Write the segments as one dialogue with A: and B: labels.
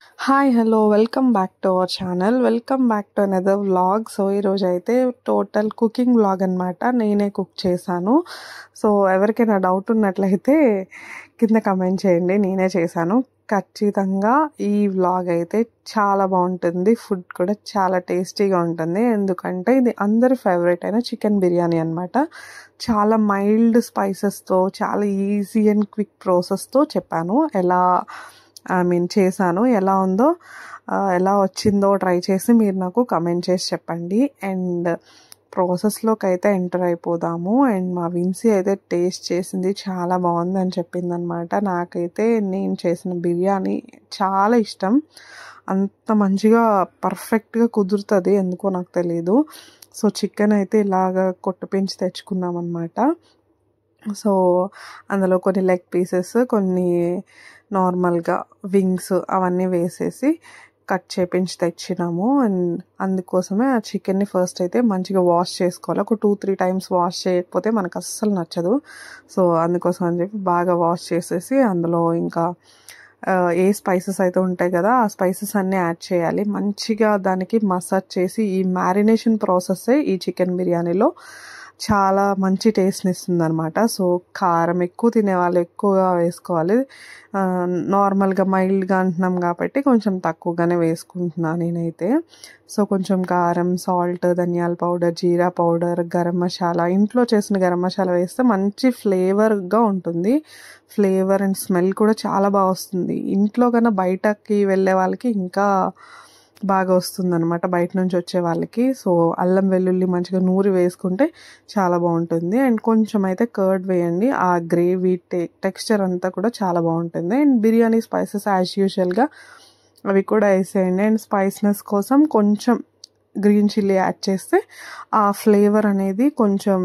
A: Hi! Hello! Welcome back to our channel. Welcome back to another vlog. So, ఈరోజైతే total cooking vlog అనమాట. నేనే cook చేశాను. So, ఎవరికైనా doubt ఉన్నట్లయితే కింద కమెంట్ చేయండి. నేనే చేశాను. ఖచ్చితంగా ఈ వ్లాగ్ అయితే చాలా బాగుంటుంది. ఫుడ్ కూడా చాలా టేస్టీగా ఉంటుంది. ఎందుకంటే ఇది అందరి ఫేవరెట్ అయిన చికెన్ బిర్యానీ అనమాట. చాలా మైల్డ్ స్పైసెస్తో, చాలా ఈజీ అండ్ క్విక్ ప్రాసెస్తో చెప్పాను. చేశాను. ఎలా ఉందో, ఎలా వచ్చిందో ట్రై చేసి మీరు నాకు కమెంట్ చేసి చెప్పండి. అండ్ ప్రాసెస్లోకి అయితే ఎంటర్ అయిపోదాము. అండ్ మా విన్సీ అయితే టేస్ట్ చేసింది, చాలా బాగుందని చెప్పిందనమాట. నాకైతే నేను చేసిన బిర్యానీ చాలా ఇష్టం. అంత మంచిగా పర్ఫెక్ట్గా కుదురుతుంది, ఎందుకో నాకు తెలీదు. సో, చికెన్ అయితే ఇలాగ కొట్టుపించి తెచ్చుకున్నాం అనమాట. సో, అందులో కొన్ని లెగ్ పీసెస్, కొన్ని నార్మల్గా వింగ్స్ అవన్నీ వేసేసి కట్ చేపించి తెచ్చినాము. అండ్ అందుకోసమే ఆ చికెన్ని ఫస్ట్ అయితే మంచిగా వాష్ చేసుకోవాలి. ఒక 2-3 టైమ్స్ వాష్ చేయకపోతే మనకు అస్సలు నచ్చదు. సో, అందుకోసం అని చెప్పి బాగా వాష్ చేసేసి అందులో ఇంకా ఏ స్పైసెస్ అయితే ఉంటాయి కదా, ఆ స్పైసెస్ అన్నీ యాడ్ చేయాలి. మంచిగా దానికి మసాజ్ చేసి, ఈ మ్యారినేషన్ ప్రాసెస్సే ఈ చికెన్ బిర్యానీలో చాలా మంచి టేస్ట్ని ఇస్తుంది అనమాట. సో, కారం ఎక్కువ తినేవాళ్ళు ఎక్కువగా వేసుకోవాలి. నార్మల్గా మైల్డ్గా అంటున్నాం కాబట్టి కొంచెం తక్కువగానే వేసుకుంటున్నాను నేనైతే. సో, కొంచెం కారం, సాల్ట్, ధనియాల పౌడర్, జీరా పౌడర్, గరం మసాలా, ఇంట్లో చేసిన గరం మసాలా వేస్తే మంచి ఫ్లేవర్గా ఉంటుంది. ఫ్లేవర్ అండ్ స్మెల్ కూడా చాలా బాగా వస్తుంది. ఇంట్లో కన్నా బయటకి వెళ్ళే వాళ్ళకి ఇంకా బాగా వస్తుందన్నమాట, బయట నుంచి వచ్చే వాళ్ళకి. సో, అల్లం వెల్లుల్లి మంచిగా నూరి వేసుకుంటే చాలా బాగుంటుంది. అండ్ కొంచెం అయితే కర్డ్ వేయండి. ఆ గ్రేవీ టెక్స్చర్ అంతా కూడా చాలా బాగుంటుంది. అండ్ బిర్యానీ స్పైసెస్ యాజ్ యూజువల్గా అవి కూడా వేసేయండి. అండ్ స్పైస్నెస్ కోసం కొంచెం గ్రీన్ చిల్లీ యాడ్ చేస్తే ఆ ఫ్లేవర్ అనేది, కొంచెం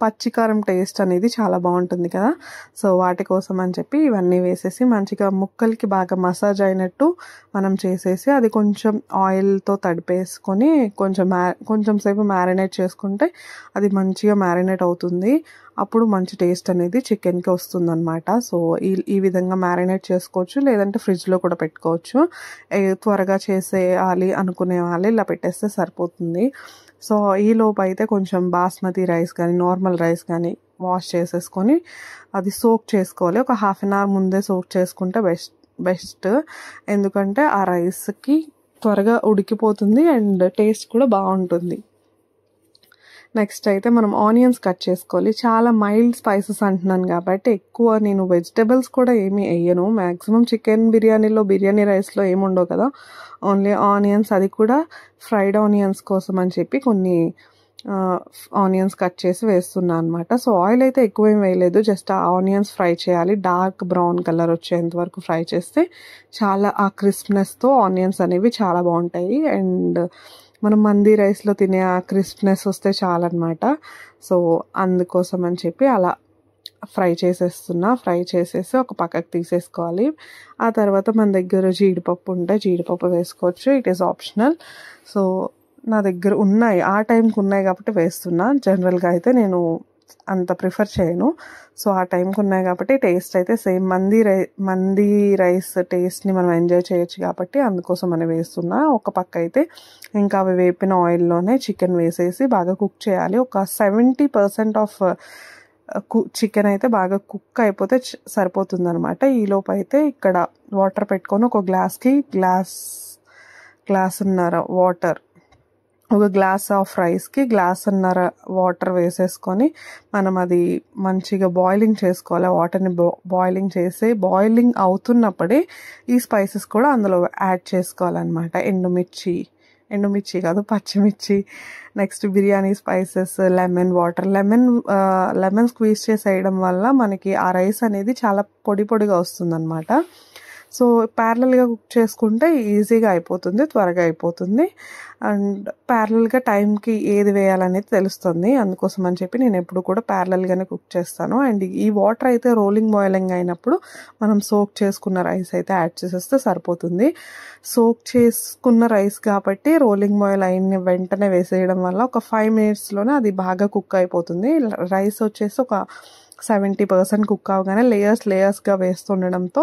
A: పచ్చికారం టేస్ట్ అనేది చాలా బాగుంటుంది కదా. సో, వాటి కోసం అని చెప్పి ఇవన్నీ వేసేసి మంచిగా ముక్కలకి బాగా మసాజ్ అయినట్టు మనం చేసేసి, అది కొంచెం ఆయిల్తో తడిపేసుకొని కొంచెం సేపు మ్యారినేట్ చేసుకుంటే అది మంచిగా మ్యారినేట్ అవుతుంది. అప్పుడు మంచి టేస్ట్ అనేది చికెన్కి వస్తుందన్నమాట. సో, ఈ విధంగా మ్యారినేట్ చేసుకోవచ్చు, లేదంటే ఫ్రిడ్జ్లో కూడా పెట్టుకోవచ్చు. త్వరగా చేసేయాలి అనుకునే వాళ్ళు ఇలా పెట్టేస్తే సరిపోతుంది. సో, ఈలోపు అయితే కొంచెం బాస్మతి రైస్ కానీ, నార్మల్ రైస్ కానీ వాష్ చేసేసుకొని అది సోక్ చేసుకోవాలి. ఒక 1/2 అవర్ ముందే సోక్ చేసుకుంటే బెస్ట్. ఎందుకంటే ఆ రైస్కి త్వరగా ఉడికిపోతుంది అండ్ టేస్ట్ కూడా బాగుంటుంది. నెక్స్ట్ అయితే మనం ఆనియన్స్ కట్ చేసుకోవాలి. చాలా మైల్డ్ స్పైసెస్ అంటున్నాను కాబట్టి ఎక్కువ నేను వెజిటబుల్స్ కూడా ఏమీ వేయను. మ్యాక్సిమం చికెన్ బిర్యానీలో, బిర్యానీ రైస్లో ఏముండవు కదా, ఓన్లీ ఆనియన్స్. అది కూడా ఫ్రైడ్ ఆనియన్స్ కోసం అని చెప్పి కొన్ని ఆనియన్స్ కట్ చేసి వేస్తున్నా అనమాట. సో, ఆయిల్ అయితే ఎక్కువ ఏం వేయలేదు, జస్ట్ ఆ ఆనియన్స్ ఫ్రై చేయాలి. డార్క్ బ్రౌన్ కలర్ వచ్చేంత వరకు ఫ్రై చేస్తే చాలా ఆ క్రిస్ప్నెస్తో ఆనియన్స్ అనేవి చాలా బాగుంటాయి. అండ్ మనం మందీ రైస్లో తినే ఆ క్రిస్ప్నెస్ వస్తే చాలన్నమాట. సో, అందుకోసం అని చెప్పి అలా ఫ్రై చేసేసి ఒక పక్కకు తీసేసుకోవాలి. ఆ తర్వాత మన దగ్గర జీడిపప్పు ఉంటే జీడిపప్పు వేసుకోవచ్చు. It is optional. సో, నా దగ్గర ఉన్నాయి, ఆ టైంకి ఉన్నాయి కాబట్టి వేస్తున్నా. జనరల్గా అయితే నేను అంత ప్రిఫర్ చేయను. సో, ఆ టైంకి ఉన్నాయి కాబట్టి టేస్ట్ అయితే సేమ్ మందీ రైస్ టేస్ట్ని మనం ఎంజాయ్ చేయొచ్చు కాబట్టి అందుకోసం అని వేస్తున్నా. ఒక పక్క అయితే ఇంకా అవి వేపిన ఆయిల్లోనే చికెన్ వేసేసి బాగా కుక్ చేయాలి. ఒక 70% ఆఫ్ చికెన్ అయితే బాగా కుక్ అయిపోతే సరిపోతుంది అనమాట. ఈలోపు అయితే ఇక్కడ వాటర్ పెట్టుకొని ఒక గ్లాస్కి గ్లాసున్నర వాటర్, ఒక గ్లాస్ ఆఫ్ రైస్కి గ్లాసున్నర వాటర్ వేసేసుకొని మనం అది మంచిగా బాయిలింగ్ చేసుకోవాలి. వాటర్ని బాయిలింగ్ అవుతున్నప్పుడే ఈ స్పైసెస్ కూడా అందులో యాడ్ చేసుకోవాలన్నమాట. ఎండుమిర్చి కాదు, పచ్చిమిర్చి, next biryani spices, lemon squeeze చేసి వేయడం వల్ల మనకి ఆ రైస్ అనేది చాలా పొడిగా వస్తుందన్నమాట. సో, ప్యారలల్గా కుక్ చేసుకుంటే ఈజీగా అయిపోతుంది, త్వరగా అయిపోతుంది. అండ్ ప్యారలల్గా టైంకి ఏది వేయాలనేది తెలుస్తుంది. అందుకోసం అని చెప్పి నేను ఎప్పుడు కూడా ప్యారలల్గానే కుక్ చేస్తాను. అండ్ ఈ వాటర్ అయితే బాయిలింగ్ అయినప్పుడు మనం సోక్ చేసుకున్న రైస్ అయితే యాడ్ చేసేస్తే సరిపోతుంది. సోక్ చేసుకున్న రైస్ కాబట్టి రోలింగ్ బాయిల్ అయిన వెంటనే వేసేయడం వల్ల ఒక 5 minutesలోనే అది బాగా కుక్ అయిపోతుంది. రైస్ వచ్చేసి ఒక 70% కుక్ అవగానే లేయర్స్గా వేస్తుండడంతో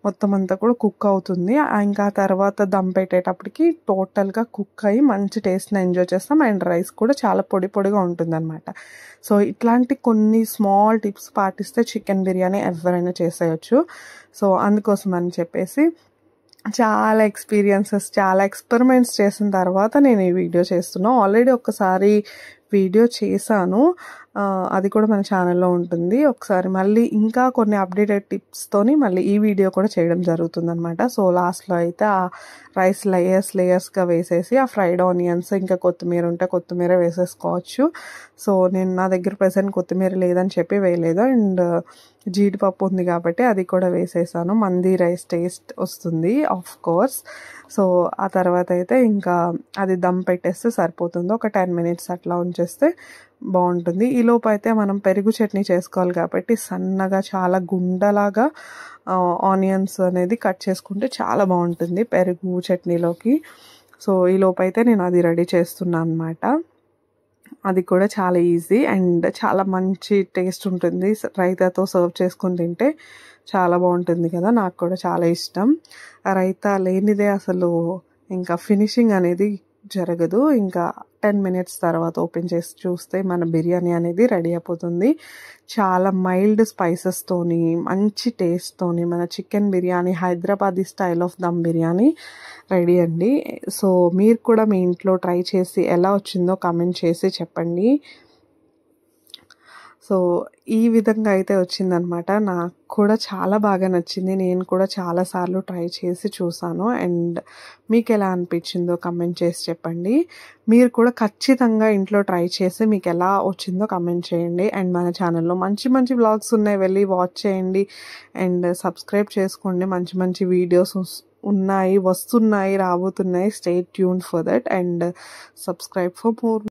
A: మొత్తం అంతా కూడా కుక్ అవుతుంది. ఇంకా తర్వాత దమ్ పెట్టేటప్పటికి టోటల్గా కుక్ అయ్యి మంచి టేస్ట్ని ఎంజాయ్ చేస్తాం. అండ్ రైస్ కూడా చాలా పొడిగా ఉంటుందన్నమాట. సో ఇట్లాంటి కొన్ని స్మాల్ టిప్స్ పాటిస్తే చికెన్ బిర్యానీ ఎవరైనా చేసేయచ్చు. సో అందుకోసం అని చెప్పేసి చాలా ఎక్స్పీరియన్సెస్, చాలా ఎక్స్పెరిమెంట్స్ చేసిన తర్వాత నేను ఈ వీడియో చేస్తున్నాను. ఆల్రెడీ ఒకసారి వీడియో చేశాను, అది కూడా మన ఛానల్లో ఉంటుంది. ఒకసారి మళ్ళీ ఇంకా కొన్ని అప్డేటెడ్ టిప్స్తోని మళ్ళీ ఈ వీడియో కూడా చేయడం జరుగుతుందన్నమాట. సో లాస్ట్లో అయితే ఆ రైస్ లేయర్స్గా వేసేసి ఆ ఫ్రైడ్ ఆనియన్స్ ఇంకా కొత్తిమీర ఉంటే కొత్తిమీర వేసేసుకోవచ్చు. సో నా దగ్గర ప్రెసెంట్ కొత్తిమీర లేదని చెప్పి వేయలేదు. అండ్ జీడిపప్పు ఉంది కాబట్టి అది కూడా వేసేసాను. మంది రైస్ టేస్ట్ వస్తుంది ఆఫ్ కోర్స్. సో ఆ తర్వాత అయితే ఇంకా అది దమ్ పెట్టేస్తే సరిపోతుంది. ఒక 10 minutes అట్లా ఉంచేస్తే బాగుంటుంది. ఈలోపు అయితే మనం పెరుగు చట్నీ చేసుకోవాలి కాబట్టి సన్నగా చాలా గుండలాగా ఆనియన్స్ అనేది కట్ చేసుకుంటే చాలా బాగుంటుంది పెరుగు చట్నీలోకి. సో ఈలోపు అయితే నేను అది రెడీ చేస్తున్నాను అనమాట. అది కూడా చాలా ఈజీ అండ్ చాలా మంచి టేస్ట్ ఉంటుంది. రైతాతో సర్వ్ చేసుకుని తింటే చాలా బాగుంటుంది కదా, నాకు కూడా చాలా ఇష్టం. రైతా లేనిదే అసలు ఇంకా ఫినిషింగ్ అనేది జరగదు. ఇంకా 10 minutes తర్వాత ఓపెన్ చేసి చూస్తే మన బిర్యానీ అనేది రెడీ అయిపోతుంది. చాలా మైల్డ్ స్పైసెస్తోని మంచి టేస్ట్తోని మన chicken biryani, Hyderabadi style of them biryani ready అండి. సో మీరు కూడా మీ ఇంట్లో ట్రై చేసి ఎలా వచ్చిందో కామెంట్ చేసి చెప్పండి. సో ఈ విధంగా అయితే వచ్చిందనమాట. నాకు కూడా చాలా బాగా నచ్చింది. నేను కూడా చాలాసార్లు ట్రై చేసి చూసాను. అండ్ మీకు ఎలా అనిపించిందో కమెంట్ చేసి చెప్పండి. మీరు కూడా ఖచ్చితంగా ఇంట్లో ట్రై చేసి మీకు ఎలా వచ్చిందో కమెంట్ చేయండి. అండ్ మన ఛానల్లో మంచి వ్లాగ్స్ ఉన్నాయి, వెళ్ళి వాచ్ చేయండి. అండ్ సబ్స్క్రైబ్ చేసుకోండి. మంచి వీడియోస్ వస్తున్నాయి, రాబోతున్నాయి. Stay tuned for that and subscribe for more.